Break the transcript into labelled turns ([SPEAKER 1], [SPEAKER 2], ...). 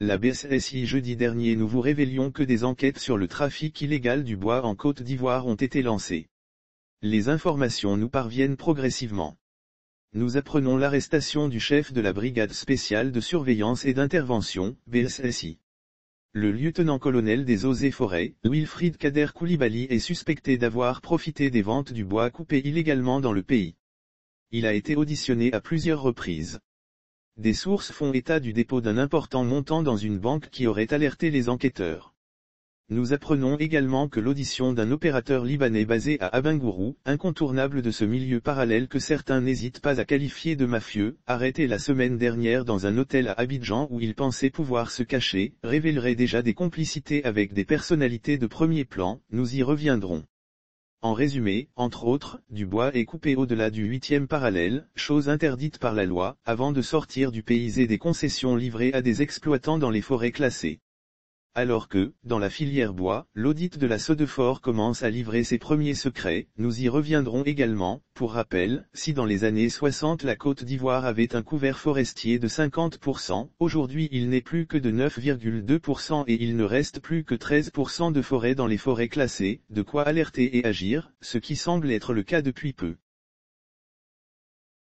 [SPEAKER 1] La BSSI jeudi dernier nous vous révélions que des enquêtes sur le trafic illégal du bois en Côte d'Ivoire ont été lancées. Les informations nous parviennent progressivement. Nous apprenons l'arrestation du chef de la brigade spéciale de surveillance et d'intervention, BSSI. Le lieutenant-colonel des Eaux et Forêts, Wilfried Kader Koulibaly est suspecté d'avoir profité des ventes du bois coupé illégalement dans le pays. Il a été auditionné à plusieurs reprises. Des sources font état du dépôt d'un important montant dans une banque qui aurait alerté les enquêteurs. Nous apprenons également que l'audition d'un opérateur libanais basé à Abengourou, incontournable de ce milieu parallèle que certains n'hésitent pas à qualifier de mafieux, arrêté la semaine dernière dans un hôtel à Abidjan où il pensait pouvoir se cacher, révélerait déjà des complicités avec des personnalités de premier plan, nous y reviendrons. En résumé, entre autres, du bois est coupé au-delà du 8e parallèle, chose interdite par la loi, avant de sortir du pays et des concessions livrées à des exploitants dans les forêts classées. Alors que, dans la filière bois, l'audit de la Sodefort commence à livrer ses premiers secrets, nous y reviendrons également. Pour rappel, si dans les années 60 la Côte d'Ivoire avait un couvert forestier de 50%, aujourd'hui il n'est plus que de 9,2% et il ne reste plus que 13% de forêt dans les forêts classées, de quoi alerter et agir, ce qui semble être le cas depuis peu.